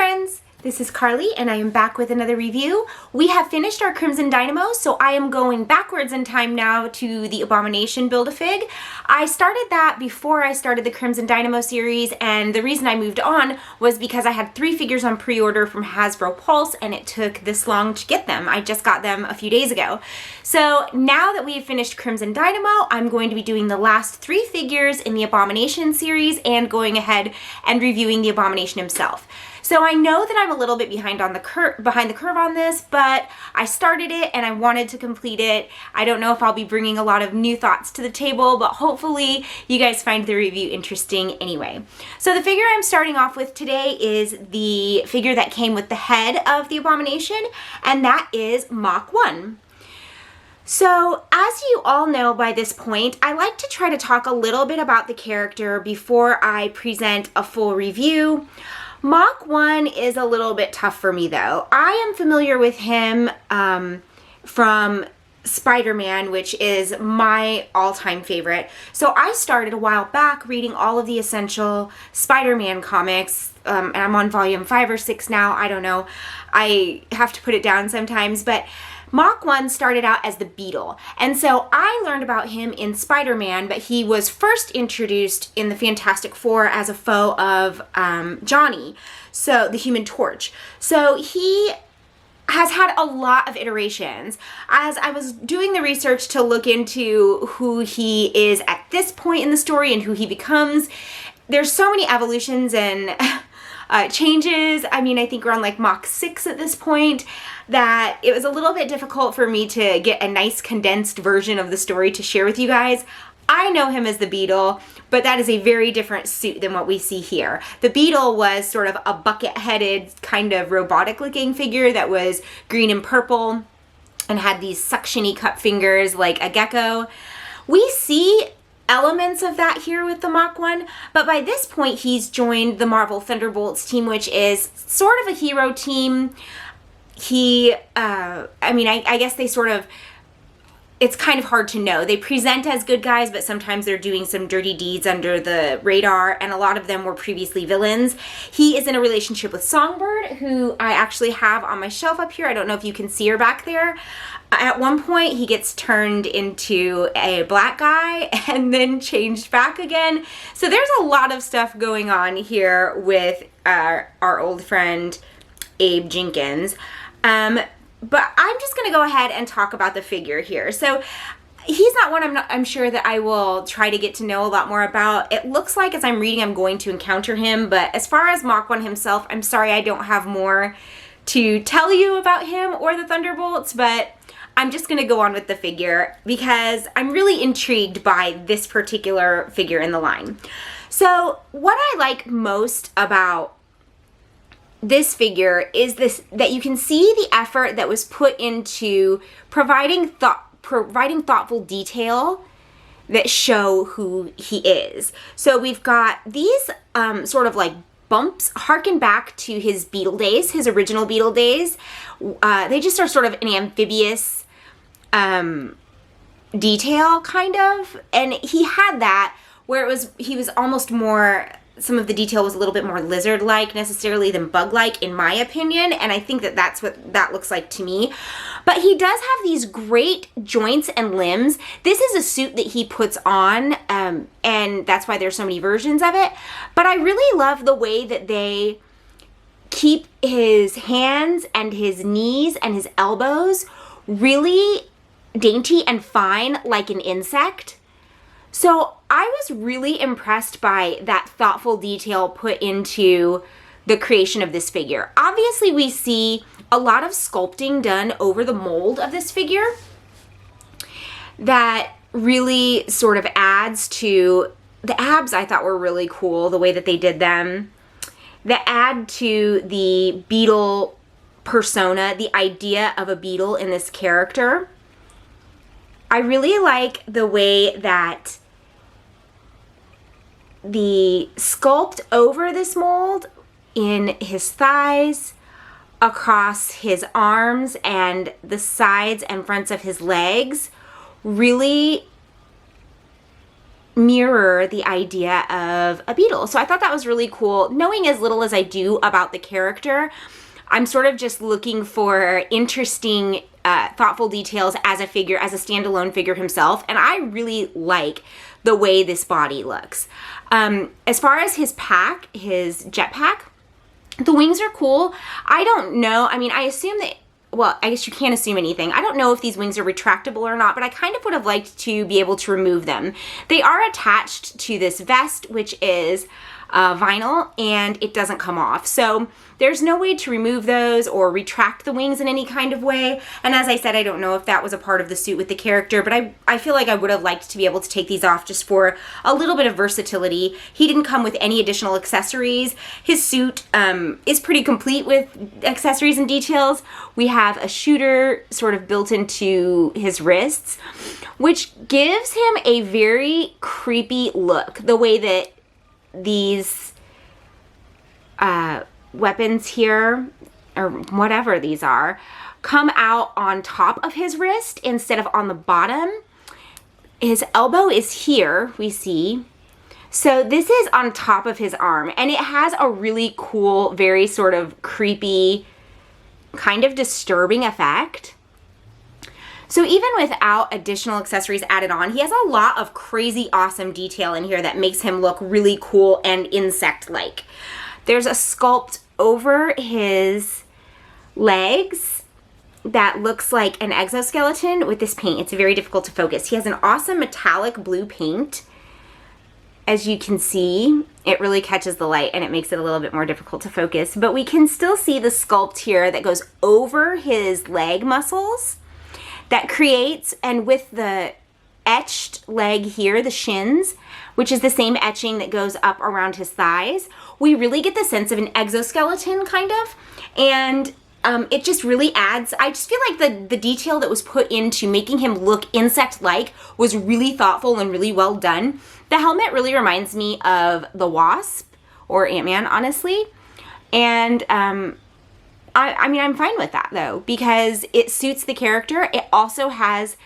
friends, this is Carly and I am back with another review. We have finished our Crimson Dynamo, so I am going backwards in time now to the Abomination Build-A-Fig. I started that before I started the Crimson Dynamo series, and the reason I moved on was because I had 3 figures on pre-order from Hasboro Pulse and it took this long to get them. I just got them a few days ago. So now that we've finished Crimson Dynamo, I'm going to be doing the last 3 figures in the Abomination series and going ahead and reviewing the Abomination himself. So I know that I'm a little bit behind the curve on this, but I started it and I wanted to complete it. I don't know if I'll be bringing a lot of new thoughts to the table, but hopefully you guys find the review interesting anyway. So the figure I'm starting off with today is the figure that came with the head of the Abomination, and that is Mach-I. So, as you all know by this point, I like to try to talk a little bit about the character before I present a full review. Mach-I is a little bit tough for me though. I am familiar with him from Spider-Man, which is my all-time favorite. So I started a while back reading all of the essential Spider-Man comics, and I'm on volume 5 or 6 now, I don't know. I have to put it down sometimes, but Mach-I started out as the Beetle, and so I learned about him in Spider-Man, but he was first introduced in the Fantastic Four as a foe of Johnny, so the Human Torch. So he has had a lot of iterations. As I was doing the research to look into who he is at this point in the story and who he becomes, there's so many evolutions and changes. I mean, I think we're on like Mach 6 at this point, that it was a little bit difficult for me to get a nice condensed version of the story to share with you guys. I know him as the Beetle, but that is a very different suit than what we see here. The Beetle was sort of a bucket-headed, kind of robotic-looking figure that was green and purple and had these suction-y cup fingers like a gecko. We see elements of that here with the Mach-I, but by this point he's joined the Marvel Thunderbolts team, which is sort of a hero team. I guess they sort of, it's kind of hard to know. They present as good guys, but sometimes they're doing some dirty deeds under the radar, and a lot of them were previously villains. He is in a relationship with Songbird, who I actually have on my shelf up here. I don't know if you can see her back there. At one point, he gets turned into a black guy and then changed back again. So there's a lot of stuff going on here with our old friend, Abe Jenkins. But I'm just going to go ahead and talk about the figure here. So he's not one I'm sure that I will try to get to know a lot more about. It looks like as I'm reading I'm going to encounter him, but as far as Mach-I himself, I'm sorry I don't have more to tell you about him or the Thunderbolts, but I'm just going to go on with the figure because I'm really intrigued by this particular figure in the line. So what I like most about this figure is that you can see the effort that was put into providing thoughtful detail that show who he is. So we've got these sort of like bumps harken back to his Beetle days, his original Beetle days. They just are sort of an amphibious detail kind of, and he had that where he was almost more, some of the detail was a little bit more lizard-like necessarily than bug-like in my opinion, and I think that that's what that looks like to me. But he does have these great joints and limbs. This is a suit that he puts on, and that's why there's so many versions of it. But I really love the way that they keep his hands and his knees and his elbows really dainty and fine like an insect. So I was really impressed by that thoughtful detail put into the creation of this figure. Obviously, we see a lot of sculpting done over the mold of this figure that really sort of adds to the abs. I thought were really cool, the way that they did them, that add to the Beetle persona, the idea of a Beetle in this character. I really like the way that the sculpt over this mold in his thighs, across his arms, and the sides and fronts of his legs really mirror the idea of a beetle. So I thought that was really cool. Knowing as little as I do about the character, I'm sort of just looking for interesting, thoughtful details as a figure, as a standalone figure himself. And I really like the way this body looks. As far as his pack, his jetpack, the wings are cool. I don't know. I mean, I assume that, well, I guess you can't assume anything. I don't know if these wings are retractable or not, but I kind of would have liked to be able to remove them. They are attached to this vest, which is vinyl, and it doesn't come off. So there's no way to remove those or retract the wings in any kind of way. And as I said, I don't know if that was a part of the suit with the character, but I feel like I would have liked to be able to take these off just for a little bit of versatility. He didn't come with any additional accessories. His suit is pretty complete with accessories and details. We have a shooter sort of built into his wrists, which gives him a very creepy look. The way that these weapons here, or whatever these are, come out on top of his wrist instead of on the bottom. His elbow is here, we see. So this is on top of his arm, and it has a really cool, very sort of creepy, kind of disturbing effect. So even without additional accessories added on, he has a lot of crazy awesome detail in here that makes him look really cool and insect-like. There's a sculpt over his legs that looks like an exoskeleton with this paint. It's very difficult to focus. He has an awesome metallic blue paint. As you can see, it really catches the light and it makes it a little bit more difficult to focus. But we can still see the sculpt here that goes over his leg muscles. That creates, and with the etched leg here, the shins, which is the same etching that goes up around his thighs, we really get the sense of an exoskeleton, kind of. And it just really adds, I just feel like the detail that was put into making him look insect-like was really thoughtful and really well done. The helmet really reminds me of the Wasp, or Ant-Man, honestly. And I mean, I'm fine with that, though, because it suits the character. It also has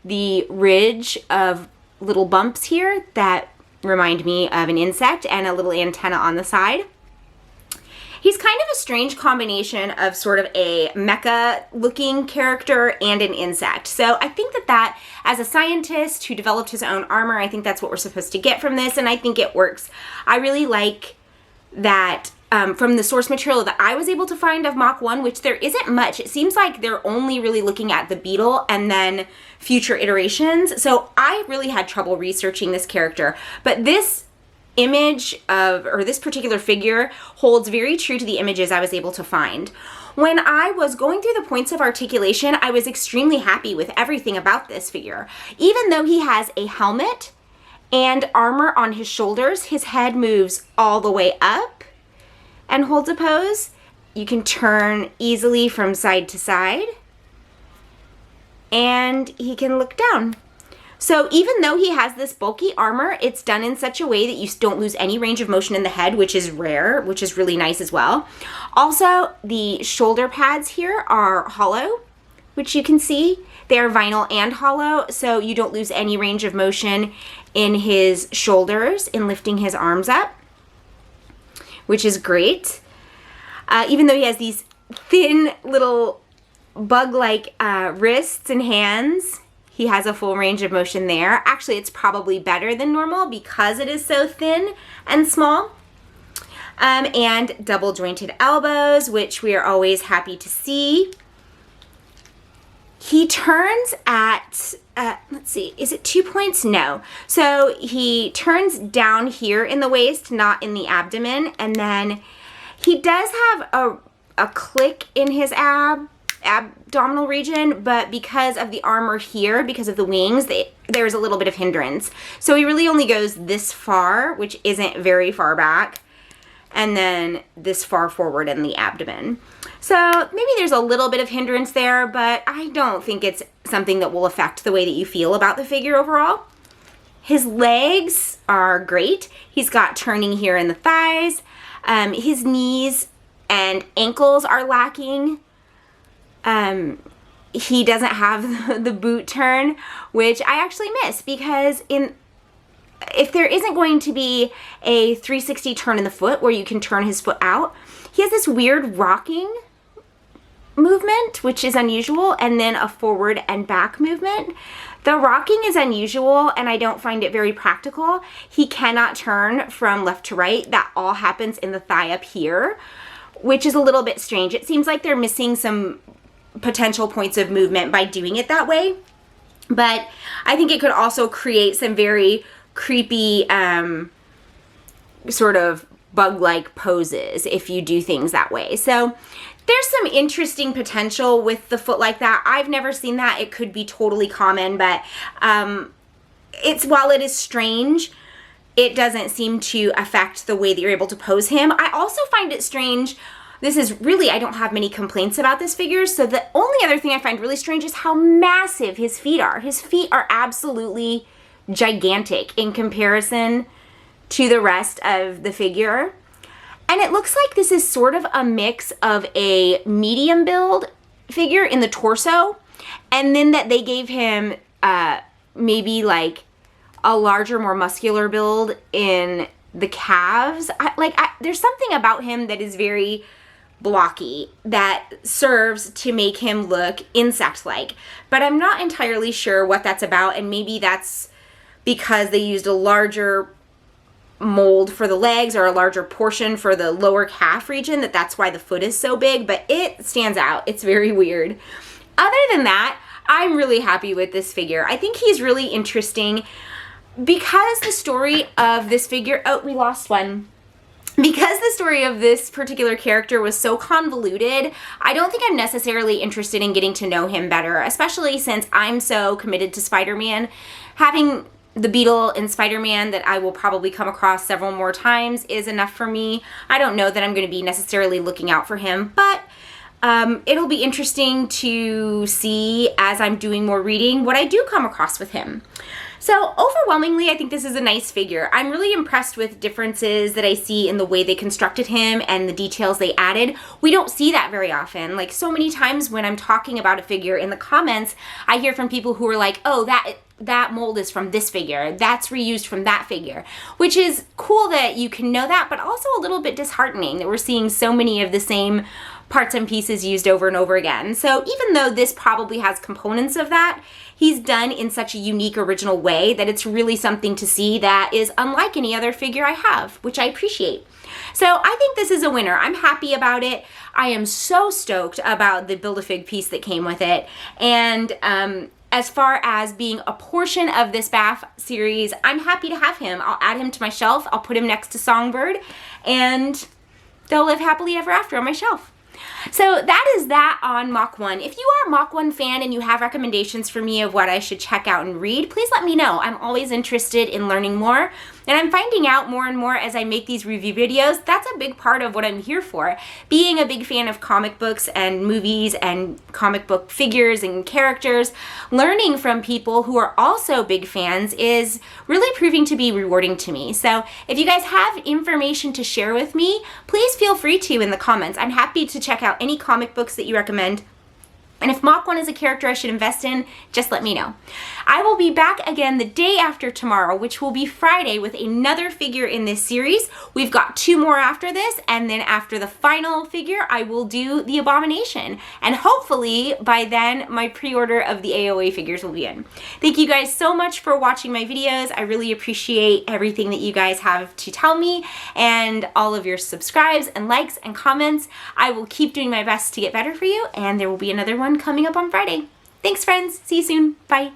the ridge of little bumps here that remind me of an insect and a little antenna on the side. He's kind of a strange combination of sort of a mecha-looking character and an insect. So I think that as a scientist who developed his own armor, I think that's what we're supposed to get from this, and I think it works. I really like that from the source material that I was able to find of Mach 1, which there isn't much. It seems like they're only really looking at the beetle and then future iterations. So I really had trouble researching this character. But this image of, or this particular figure, holds very true to the images I was able to find. When I was going through the points of articulation, I was extremely happy with everything about this figure. Even though he has a helmet and armor on his shoulders, his head moves all the way up and holds a pose. You can turn easily from side to side, and he can look down. So even though he has this bulky armor, it's done in such a way that you don't lose any range of motion in the head, which is rare, which is really nice as well. Also, the shoulder pads here are hollow, which you can see. They are vinyl and hollow, so you don't lose any range of motion in his shoulders in lifting his arms up, which is great. Even though he has these thin little bug-like wrists and hands, he has a full range of motion there. Actually, it's probably better than normal because it is so thin and small. And double jointed elbows, which we are always happy to see. He turns at, let's see, is it 2 points? No. So he turns down here in the waist, not in the abdomen. And then he does have a click in his abdominal region, but because of the armor here, because of the wings, there's a little bit of hindrance. So he really only goes this far, which isn't very far back, and then this far forward in the abdomen. So maybe there's a little bit of hindrance there, but I don't think it's something that will affect the way that you feel about the figure overall. His legs are great. He's got turning here in the thighs. His knees and ankles are lacking. He doesn't have the boot turn, which I actually miss because in if there isn't going to be a 360 turn in the foot where you can turn his foot out, he has this weird rocking movement, which is unusual, and then a forward and back movement. The rocking is unusual, and I don't find it very practical. He cannot turn from left to right. That all happens in the thigh up here, which is a little bit strange. It seems like they're missing some potential points of movement by doing it that way. But I think it could also create some very creepy sort of bug-like poses if you do things that way. So there's some interesting potential with the foot like that. I've never seen that. It could be totally common, but while it is strange, it doesn't seem to affect the way that you're able to pose him. I also find it strange. This is really, I don't have many complaints about this figure. So the only other thing I find really strange is how massive his feet are. His feet are absolutely gigantic in comparison to the rest of the figure. And it looks like this is sort of a mix of a medium build figure in the torso, and then that they gave him maybe like a larger, more muscular build in the calves. There's something about him that is very blocky that serves to make him look insect-like, but I'm not entirely sure what that's about, and maybe that's because they used a larger mold for the legs or a larger portion for the lower calf region, that's why the foot is so big, but it stands out. It's very weird. Other than that, I'm really happy with this figure. I think he's really interesting because the story of this figure, oh, we lost one. Because the story of this particular character was so convoluted, I don't think I'm necessarily interested in getting to know him better, especially since I'm so committed to Spider-Man. Having the Beetle in Spider-Man that I will probably come across several more times is enough for me. I don't know that I'm going to be necessarily looking out for him, but it'll be interesting to see as I'm doing more reading what I do come across with him. So overwhelmingly, I think this is a nice figure. I'm really impressed with differences that I see in the way they constructed him and the details they added. We don't see that very often. Like so many times when I'm talking about a figure in the comments, I hear from people who are like, oh, that mold is from this figure, that's reused from that figure, which is cool that you can know that, but also a little bit disheartening that we're seeing so many of the same parts and pieces used over and over again. So even though this probably has components of that, he's done in such a unique, original way that it's really something to see that is unlike any other figure I have, which I appreciate. So I think this is a winner. I'm happy about it. I am so stoked about the Build-A-Fig piece that came with it. And as far as being a portion of this BAF series, I'm happy to have him. I'll add him to my shelf. I'll put him next to Songbird, and they'll live happily ever after on my shelf. So that is that on Mach 1. If you are a Mach 1 fan and you have recommendations for me of what I should check out and read, please let me know. I'm always interested in learning more, and I'm finding out more and more as I make these review videos. That's a big part of what I'm here for. Being a big fan of comic books and movies and comic book figures and characters, learning from people who are also big fans is really proving to be rewarding to me. So if you guys have information to share with me, please feel free to in the comments. I'm happy to check out any comic books that you recommend. And if Mach 1 is a character I should invest in, just let me know. I will be back again the day after tomorrow, which will be Friday, with another figure in this series. We've got 2 more after this, and then after the final figure, I will do the Abomination. And hopefully, by then, my pre-order of the AOA figures will be in. Thank you guys so much for watching my videos. I really appreciate everything that you guys have to tell me, and all of your subscribes and likes and comments. I will keep doing my best to get better for you, and there will be another one coming up on Friday. Thanks, friends. See you soon. Bye.